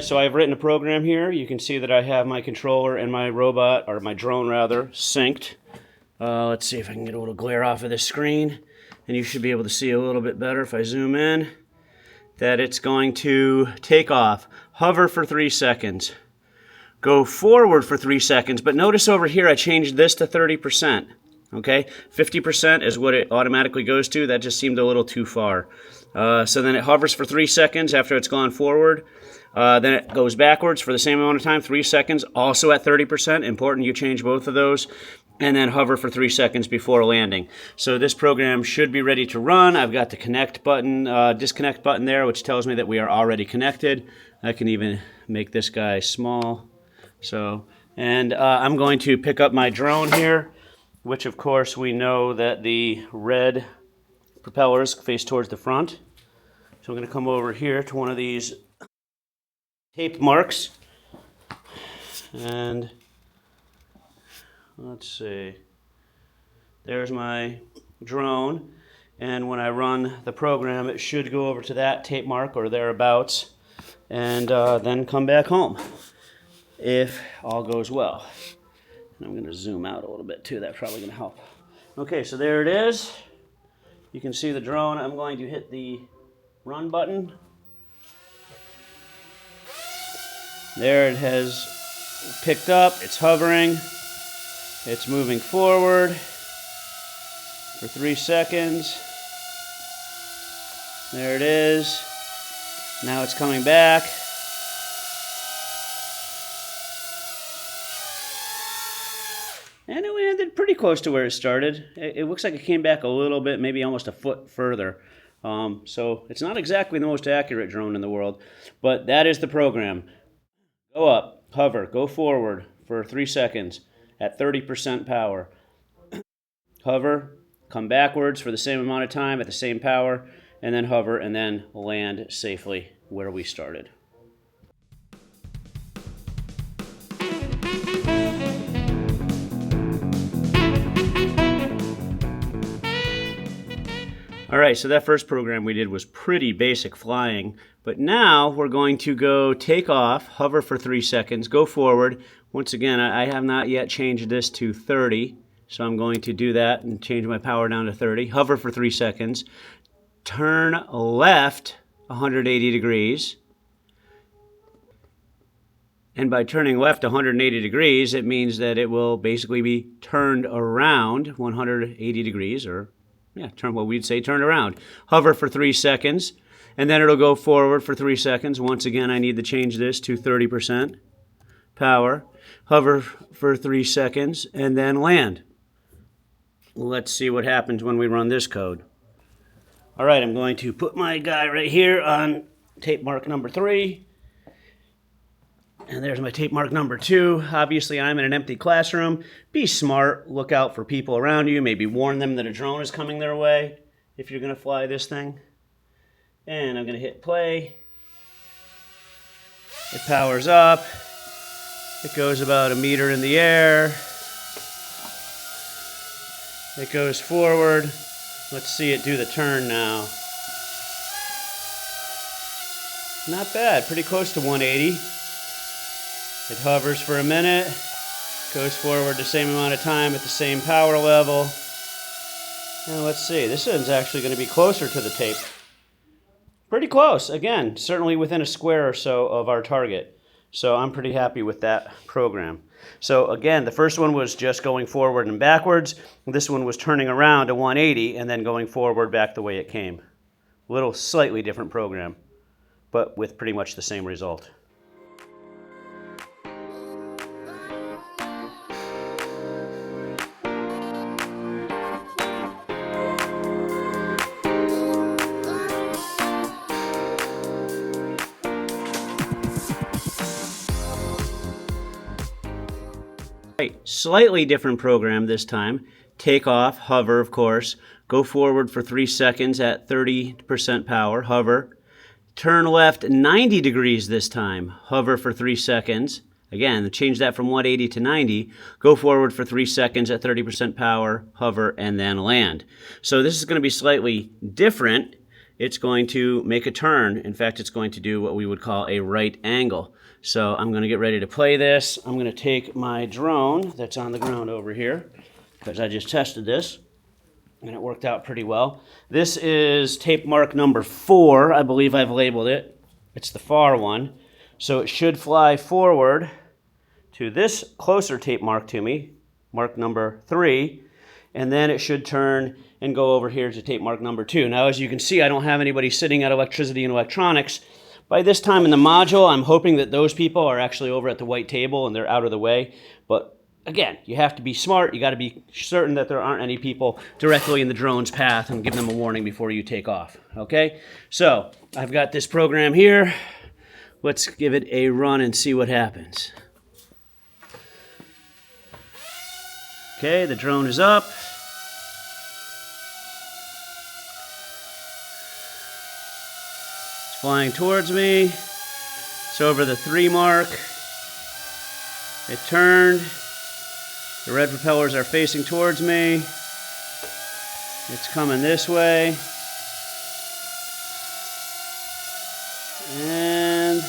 Alright, so I've written a program here. You can see that I have my controller and my robot, or my drone rather, synced. Let's see if I can get a little glare off of this screen. And you should be able to see a little bit better if I zoom in. That it's going to take off, hover for 3 seconds, go forward for 3 seconds, but notice over here I changed this to 30%. Okay, 50% is what it automatically goes to. That just seemed a little too far. So then it hovers for 3 seconds after it's gone forward. Then it goes backwards for the same amount of time, 3 seconds, also at 30%. Important you change both of those. And then hover for 3 seconds before landing. So this program should be ready to run. I've got the connect button, disconnect button there, which tells me that we are already connected. I can even make this guy small. And I'm going to pick up my drone here, which of course we know that the red propellers face towards the front. So I'm going to come over here to one of these tape marks, and let's see, there's my drone, and when I run the program it should go over to that tape mark or thereabouts, and then come back home if all goes well. And I'm going to zoom out a little bit too, that's probably going to help. Okay, so there it is. You can see the drone. I'm going to hit the run button. There it has picked up, it's hovering, it's moving forward for 3 seconds. There it is. Now it's coming back. And it landed pretty close to where it started. It looks like it came back a little bit, maybe almost a foot further. So it's not exactly the most accurate drone in the world, but that is the program. Go up, hover, go forward for 3 seconds at 30% power. Hover, come backwards for the same amount of time at the same power, and then hover, and then land safely where we started. Alright, so that first program we did was pretty basic flying, but now we're going to go take off, hover for 3 seconds, go forward. Once again, I have not yet changed this to 30, so I'm going to do that and change my power down to 30. Hover for 3 seconds, turn left 180 degrees, and by turning left 180 degrees, it means that it will basically be turned around 180 degrees, or what we'd say turn around. Hover for 3 seconds, and then it'll go forward for 3 seconds. Once again, I need to change this to 30% power. Hover for 3 seconds, and then land. Let's see what happens when we run this code. All right, I'm going to put my guy right here on tape mark number 3. And there's my tape mark number 2. Obviously, I'm in an empty classroom. Be smart. Look out for people around you. Maybe warn them that a drone is coming their way if you're going to fly this thing. And I'm going to hit play. It powers up. It goes about 1 meter in the air. It goes forward. Let's see it do the turn now. Not bad. Pretty close to 180. It hovers for a minute, goes forward the same amount of time at the same power level. And let's see, this one's actually going to be closer to the tape. Pretty close, again, certainly within a square or so of our target. So I'm pretty happy with that program. So again, the first one was just going forward and backwards. This one was turning around to 180 and then going forward back the way it came. Little slightly different program, but with pretty much the same result. Slightly different program this time. Take off, hover of course, go forward for 3 seconds at 30% power, hover. Turn left 90 degrees this time, hover for 3 seconds. Again, change that from 180 to 90. Go forward for 3 seconds at 30% power, hover, and then land. So this is going to be slightly different it's going to make a turn. In fact, it's going to do what we would call a right angle. So I'm going to get ready to play this. I'm going to take my drone that's on the ground over here, because I just tested this, and it worked out pretty well. This is tape mark number 4. I believe I've labeled it. It's the far one. So it should fly forward to this closer tape mark to me, mark number 3, and then it should turn and go over here to tape mark number 2. Now, as you can see, I don't have anybody sitting at electricity and electronics. By this time in the module, I'm hoping that those people are actually over at the white table and they're out of the way. But again, you have to be smart. You got to be certain that there aren't any people directly in the drone's path and give them a warning before you take off. Okay? So I've got this program here. Let's give it a run and see what happens. Okay, the drone is up. It's flying towards me. It's over the 3 mark. It turned. The red propellers are facing towards me. It's coming this way. And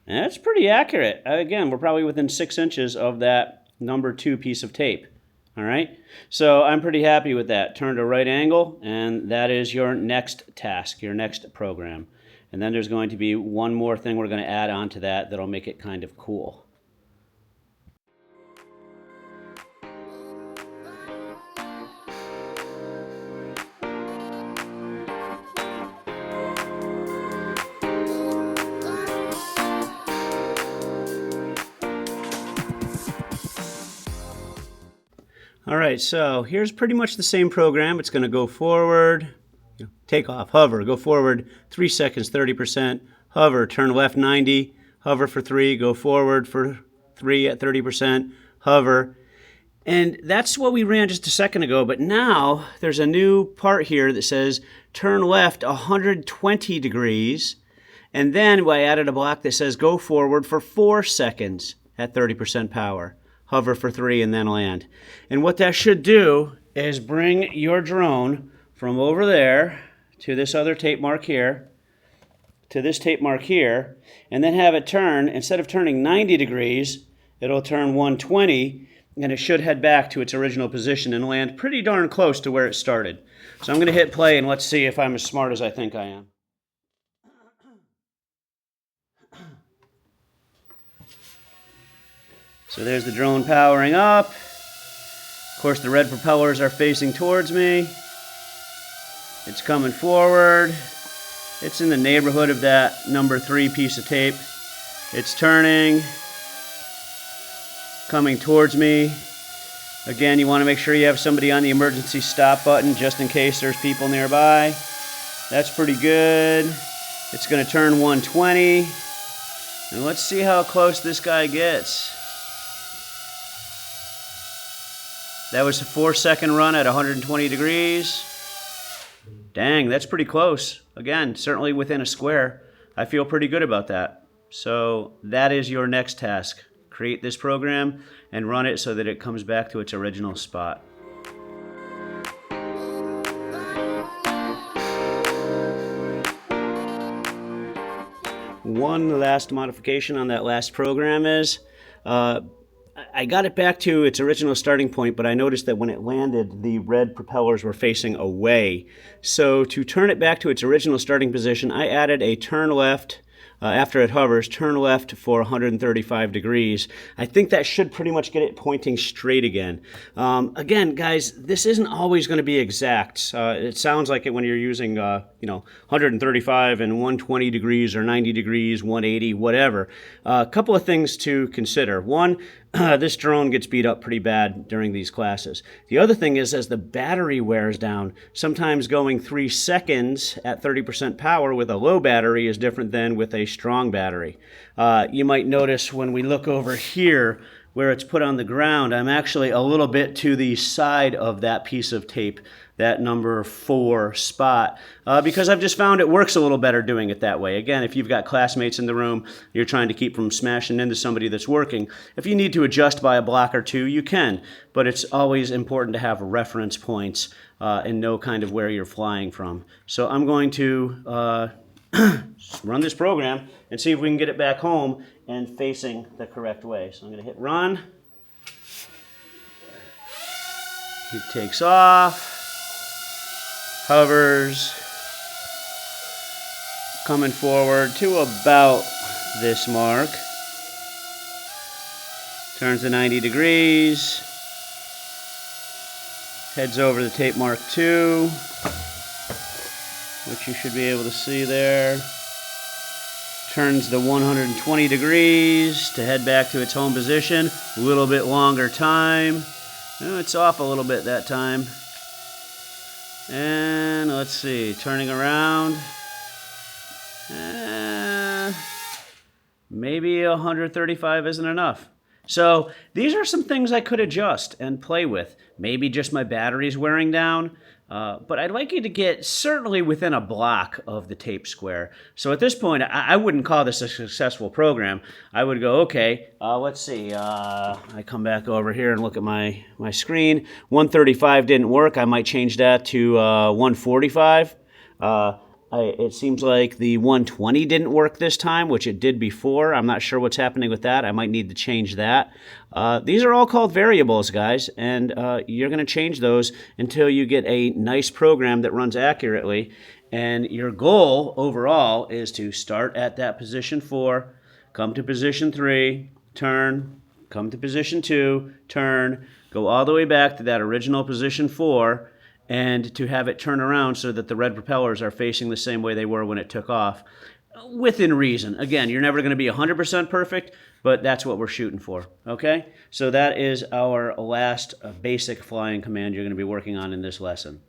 that's pretty accurate. Again, we're probably within 6 inches of that number 2 piece of tape. All right, so I'm pretty happy with that. Turn to right angle, and that is your next task, your next program. And then there's going to be one more thing we're going to add on to that that'll make it kind of cool. All right, so here's pretty much the same program. It's going to go forward, take off, hover, go forward 3 seconds, 30%, hover, turn left 90, hover for 3, go forward for 3 at 30%, hover. And that's what we ran just a second ago, but now there's a new part here that says turn left 120 degrees, and then I added a block that says go forward for 4 seconds at 30% power. Hover for 3 and then land. And what that should do is bring your drone from over there to this other tape mark here, to this tape mark here, and then have it turn. Instead of turning 90 degrees, it'll turn 120, and it should head back to its original position and land pretty darn close to where it started. So I'm going to hit play, and let's see if I'm as smart as I think I am. So there's the drone powering up. Of course, the red propellers are facing towards me. It's coming forward. It's in the neighborhood of that number 3 piece of tape. It's turning, coming towards me. Again, you want to make sure you have somebody on the emergency stop button just in case there's people nearby. That's pretty good. It's going to turn 120. And let's see how close this guy gets. That was a 4-second run at 120 degrees. Dang, that's pretty close. Again, certainly within a square. I feel pretty good about that. So that is your next task. Create this program and run it so that it comes back to its original spot. One last modification on that last program is I got it back to its original starting point, but I noticed that when it landed, the red propellers were facing away. So to turn it back to its original starting position, I added a turn left. After it hovers, turn left for 135 degrees. I think that should pretty much get it pointing straight again. Again, guys, this isn't always going to be exact. It sounds like it when you're using, 135 and 120 degrees or 90 degrees, 180, whatever. A couple of things to consider. One, this drone gets beat up pretty bad during these classes. The other thing is, as the battery wears down, sometimes going 3 seconds at 30% power with a low battery is different than with a strong battery. You might notice when we look over here where it's put on the ground, I'm actually a little bit to the side of that piece of tape that number 4 spot, because I've just found it works a little better doing it that way. Again, if you've got classmates in the room, you're trying to keep from smashing into somebody that's working. If you need to adjust by a block or two, you can, but it's always important to have reference points and know kind of where you're flying from. So I'm going to run this program and see if we can get it back home and facing the correct way. So I'm going to hit run. It takes off, hovers, coming forward to about this mark, turns to 90 degrees, heads over the tape mark 2, which you should be able to see there, turns to 120 degrees to head back to its home position, a little bit longer time. Oh, it's off a little bit that time. And let's see, turning around. Maybe 135 isn't enough. So these are some things I could adjust and play with. Maybe just my battery's wearing down. But I'd like you to get certainly within a block of the tape square. So at this point, I wouldn't call this a successful program. I would go, okay, let's see. I come back over here and look at my screen. 135 didn't work. I might change that to 145. It seems like the 120 didn't work this time, which it did before. I'm not sure what's happening with that. I might need to change that. These are all called variables, guys, and you're going to change those until you get a nice program that runs accurately. And your goal overall is to start at that position 4, come to position 3, turn, come to position 2, turn, go all the way back to that original position 4, and to have it turn around so that the red propellers are facing the same way they were when it took off, within reason. Again, you're never going to be 100% perfect, but that's what we're shooting for, okay? So that is our last basic flying command you're going to be working on in this lesson.